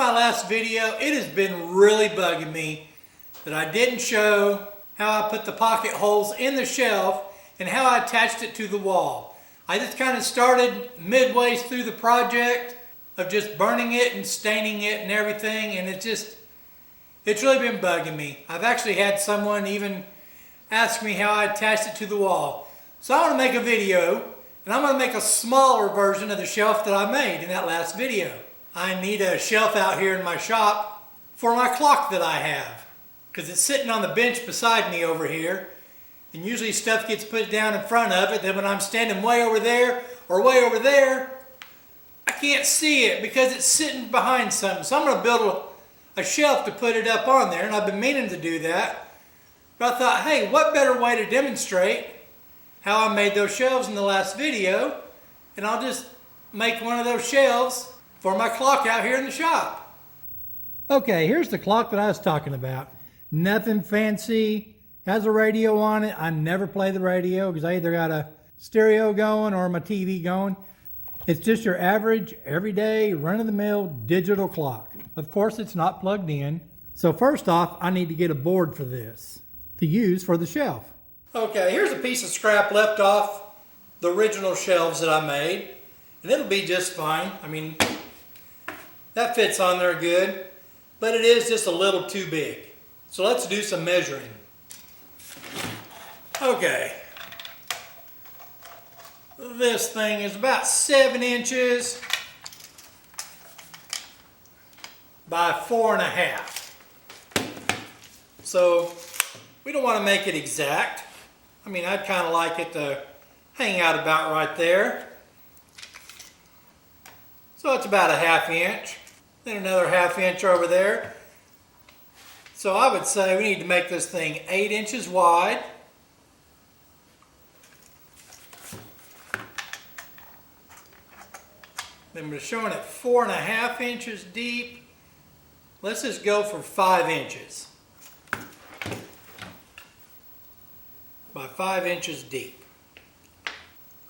my last video, it has been really bugging me that I didn't show how I put the pocket holes in the shelf and how I attached it to the wall. I just kind of started midway through the project of just burning it and staining it and everything, and it's really been bugging me. I've actually had someone even ask me how I attached it to the wall. So I want to make a video, and I'm going to make a smaller version of the shelf that I made in that last video. I need a shelf out here in my shop for my clock that I have, because it's sitting on the bench beside me over here, and usually stuff gets put down in front of it. Then when I'm standing way over there or way over there, I can't see it because it's sitting behind something. So I'm going to build a shelf to put it up on there, and I've been meaning to do that. But I thought, hey, what better way to demonstrate how I made those shelves in the last video, and I'll just make one of those shelves for my clock out here in the shop. Okay, here's the clock that I was talking about. Nothing fancy, has a radio on it. I never play the radio because I either got a stereo going or my TV going. It's just your average, everyday, run-of-the-mill digital clock. Of course, it's not plugged in. So first off, I need to get a board for this to use for the shelf. Okay, here's a piece of scrap left off the original shelves that I made, and it'll be just fine. I mean, that fits on there good, but it is just a little too big. So let's do some measuring. Okay. This thing is about 7 inches by 4.5. So we don't want to make it exact. I mean, I'd kind of like it to hang out about right there. So it's about a 1/2 inch. Then another 1/2 inch over there. So I would say we need to make this thing 8 inches wide. Then we're showing it 4.5 inches deep. Let's just go for 5 inches. By 5 inches deep.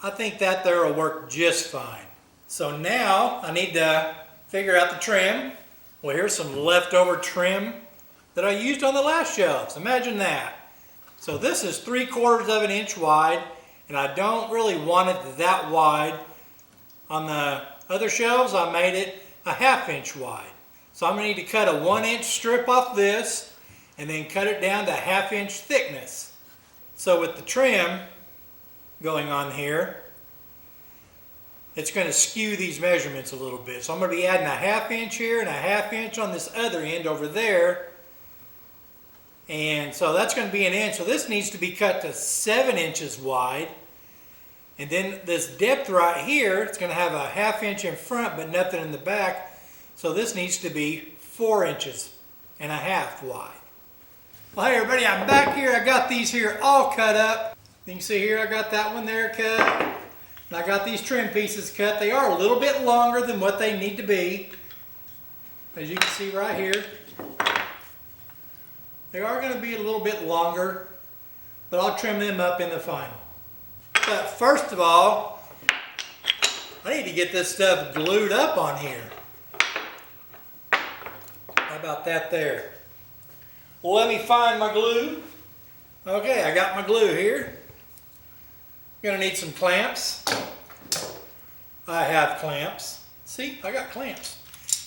I think that there will work just fine. So now I need to figure out the trim. Well, here's some leftover trim that I used on the last shelves. Imagine that. So this is 3/4 of an inch wide, and I don't really want it that wide. On the other shelves, I made it a 1/2 inch wide. So I'm going to need to cut a 1 inch strip off this, and then cut it down to 1/2 inch thickness. So with the trim going on here, it's going to skew these measurements a little bit. So I'm going to be adding a 1/2 inch here and a 1/2 inch on this other end over there. And so that's going to be 1 inch. So this needs to be cut to 7 inches wide. And then this depth right here, it's going to have a 1/2 inch in front but nothing in the back. So this needs to be 4.5 inches wide. Well, hey everybody, I'm back here. I got these here all cut up. You can see here I got that one there cut. And I got these trim pieces cut. They are a little bit longer than what they need to be. As you can see right here. They are going to be a little bit longer, but I'll trim them up in the final. But first of all, I need to get this stuff glued up on here. How about that there? Well, let me find my glue. Okay, I got my glue here. Gonna need some clamps. I have clamps. See, I got clamps.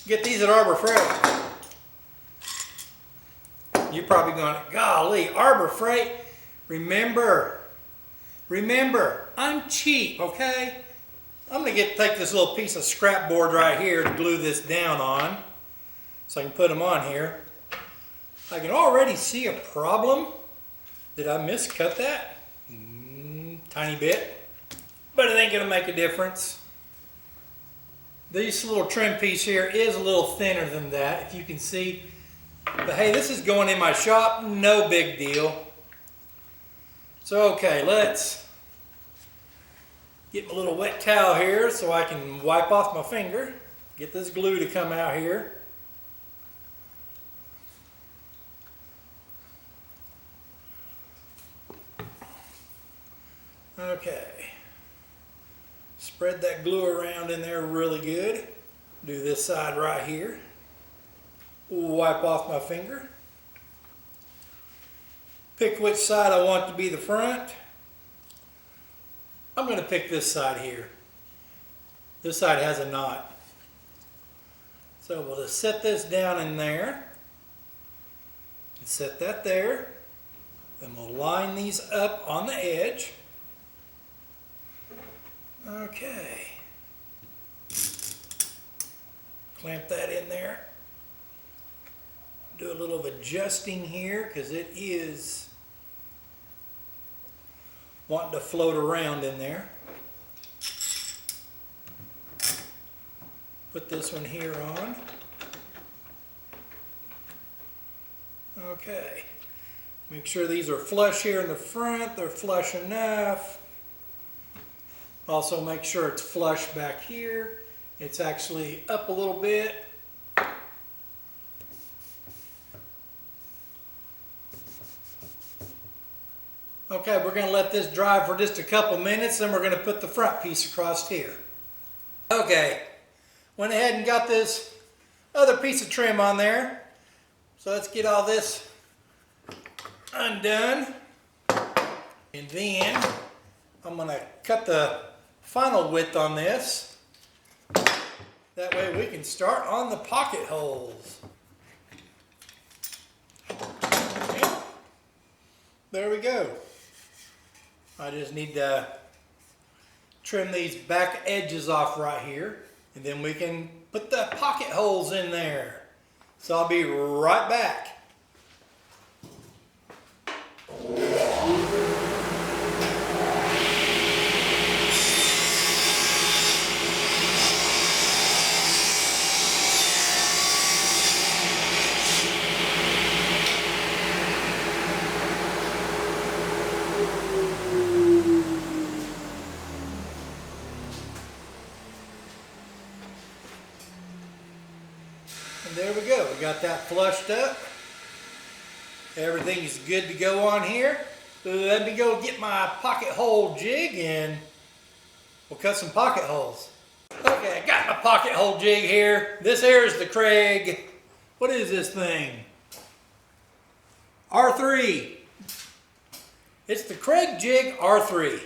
Get these at Arbor Freight. You're probably going, golly, Arbor Freight. Remember, I'm cheap, okay? I'm gonna take this little piece of scrap board right here to glue this down on, so I can put them on here. I can already see a problem. Did I miscut that? Tiny bit, but it ain't gonna make a difference. This little trim piece here is a little thinner than that, if you can see. But hey, this is going in my shop, no big deal. So okay, let's get my little wet towel here so I can wipe off my finger. Get this glue to come out here. Okay. Spread that glue around in there really good. Do this side right here. wipe off my finger. Pick which side I want to be the front. I'm going to pick this side here. This side has a knot. So we'll just set this down in there. And set that there. Then we'll line these up on the edge. Okay. Clamp that in there. Do a little of adjusting here because it is wanting to float around in there. Put this one here on. Okay. Make sure these are flush here in the front. They're flush enough. Also make sure it's flush back here. It's actually up a little bit. Okay, we're going to let this dry for just a couple minutes, then we're going to put the front piece across here. Okay, went ahead and got this other piece of trim on there. So let's get all this undone. And then I'm going to cut the final width on this. That way we can start on the pocket holes. Okay. There we go. I just need to trim these back edges off right here, and then we can put the pocket holes in there. So I'll be right back. And there we go. We got that flushed up. Everything's good to go on here. Let me go get my pocket hole jig and we'll cut some pocket holes. Okay, I got my pocket hole jig here. This here is the Craig. What is this thing? R3. It's the Craig Jig R3.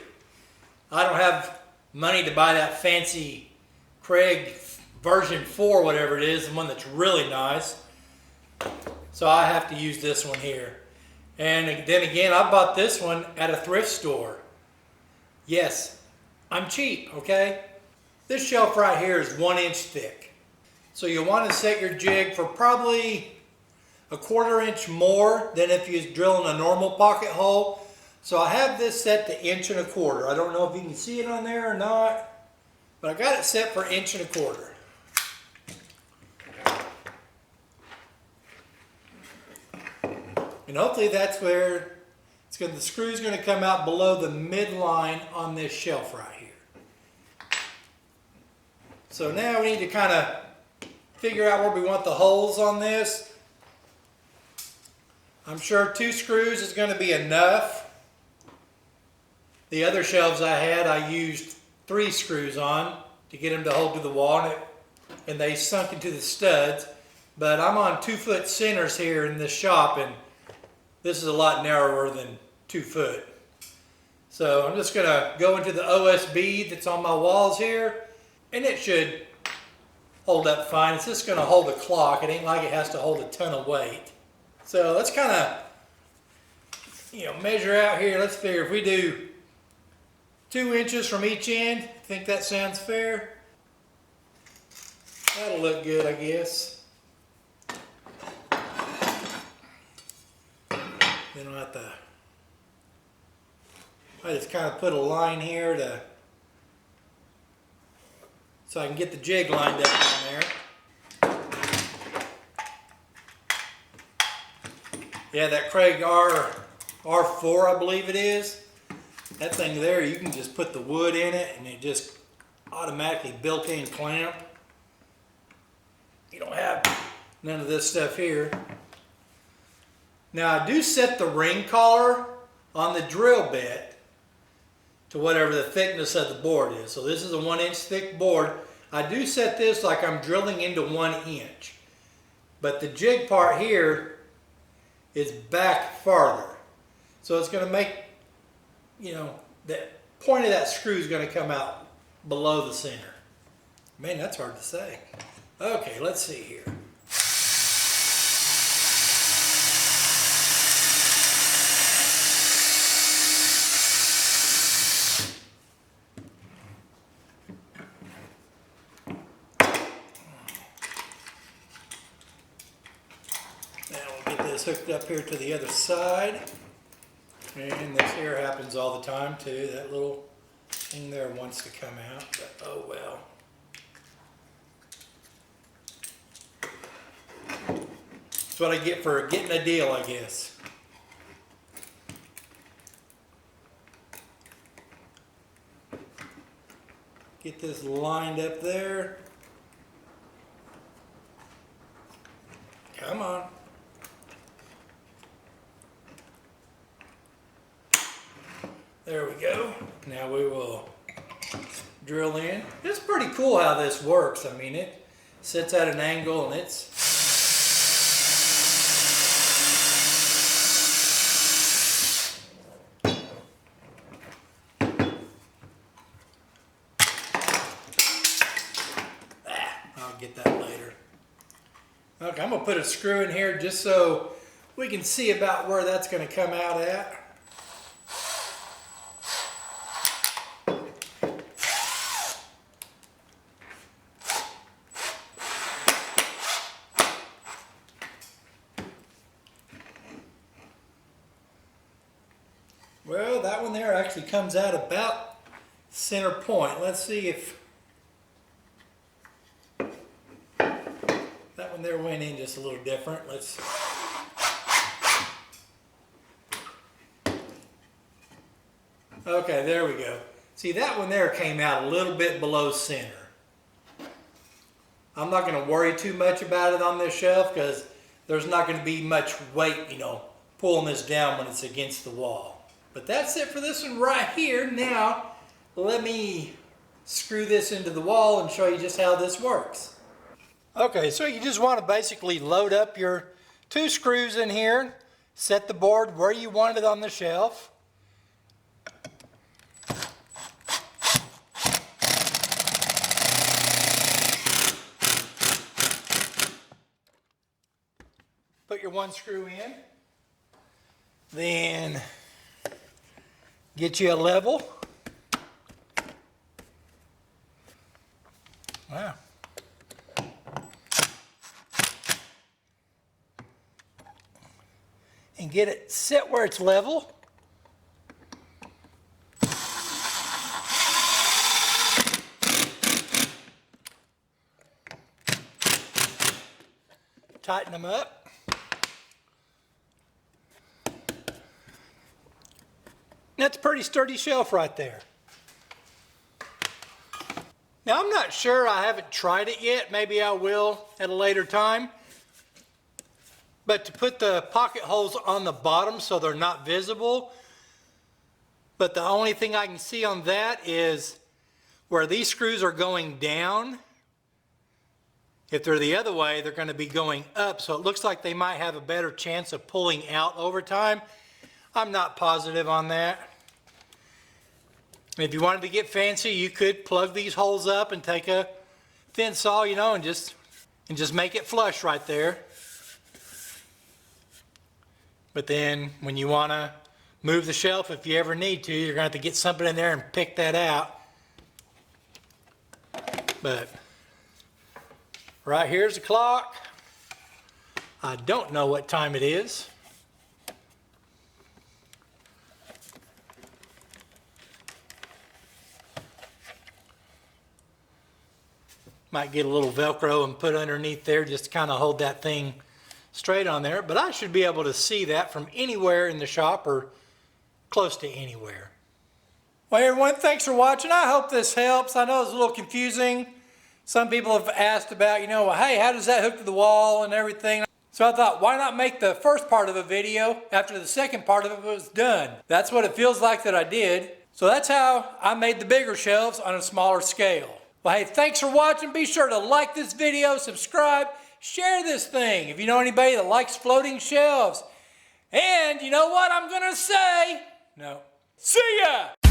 I don't have money to buy that fancy Craig version 4, whatever it is, the one that's really nice. So I have to use this one here. And then again, I bought this one at a thrift store. Yes, I'm cheap, okay? This shelf right here is 1 inch thick. So you'll want to set your jig for probably a 1/4 inch more than if you're drilling a normal pocket hole. So I have this set to 1 1/4 inches. I don't know if you can see it on there or not, but I got it set for 1 1/4 inches. And hopefully that's where the screw's going to come out below the midline on this shelf right here. So now we need to kind of figure out where we want the holes on this. I'm sure 2 screws is going to be enough. The other shelves I had, I used 3 screws on to get them to hold to the wall, and they sunk into the studs. But I'm on 2-foot centers here in this shop, and this is a lot narrower than 2 foot. So I'm just going to go into the OSB that's on my walls here, and it should hold up fine. It's just going to hold a clock. It ain't like it has to hold a ton of weight. So let's kind of, measure out here. Let's figure if we do 2 inches from each end. Think that sounds fair? That'll look good, I guess. Then I'll have to, I just kind of put a line here so I can get the jig lined up on there. Yeah, that Craig R4, I believe it is. That thing there, you can just put the wood in it and it just automatically built-in clamp. You don't have none of this stuff here. Now I do set the ring collar on the drill bit to whatever the thickness of the board is. So this is a 1 inch thick board. I do set this like I'm drilling into 1 inch. but the jig part here is back farther. So it's going to make, you know, the point of that screw is going to come out below the center. Man, that's hard to say. Okay, let's see here. Hooked up here to the other side, and this here happens all the time too. That little thing there wants to come out, but oh well. That's what I get for getting a deal, I guess. Get this lined up there. Come on. There we go. Now we will drill in. It's pretty cool how this works. I mean, it sits at an angle and it's... I'll get that later. Okay, I'm going to put a screw in here just so we can see about where that's going to come out at. Well, that one there actually comes out about center point. Let's see if that one there went in just a little different. Let's... Okay, there we go. See, that one there came out a little bit below center. I'm not going to worry too much about it on this shelf because there's not going to be much weight, you know, pulling this down when it's against the wall. But that's it for this one right here. Now, let me screw this into the wall and show you just how this works. Okay, so you just want to basically load up your 2 screws in here, set the board where you want it on the shelf. Put your 1 screw in. Then get you a level. Wow. And get it set where it's level. Tighten them up. That's a pretty sturdy shelf right there. Now I'm not sure, I haven't tried it yet, maybe I will at a later time. But to put the pocket holes on the bottom so they're not visible, but the only thing I can see on that is where these screws are going down. If they're the other way, they're going to be going up, so it looks like they might have a better chance of pulling out over time. I'm not positive on that. If you wanted to get fancy, you could plug these holes up and take a thin saw, you know, and just make it flush right there. But then when you want to move the shelf, if you ever need to, you're going to have to get something in there and pick that out. But right here's the clock. I don't know what time it is. Might get a little Velcro and put underneath there just to kind of hold that thing straight on there. But I should be able to see that from anywhere in the shop or close to anywhere. Well, everyone, thanks for watching. I hope this helps. I know it's a little confusing. Some people have asked about, you know, well, hey, how does that hook to the wall and everything? So I thought, why not make the first part of a video after the second part of it was done? That's what it feels like that I did. So that's how I made the bigger shelves on a smaller scale. Well, hey, thanks for watching. Be sure to like this video, subscribe, share this thing. If you know anybody that likes floating shelves. And you know what I'm gonna say? No. See ya!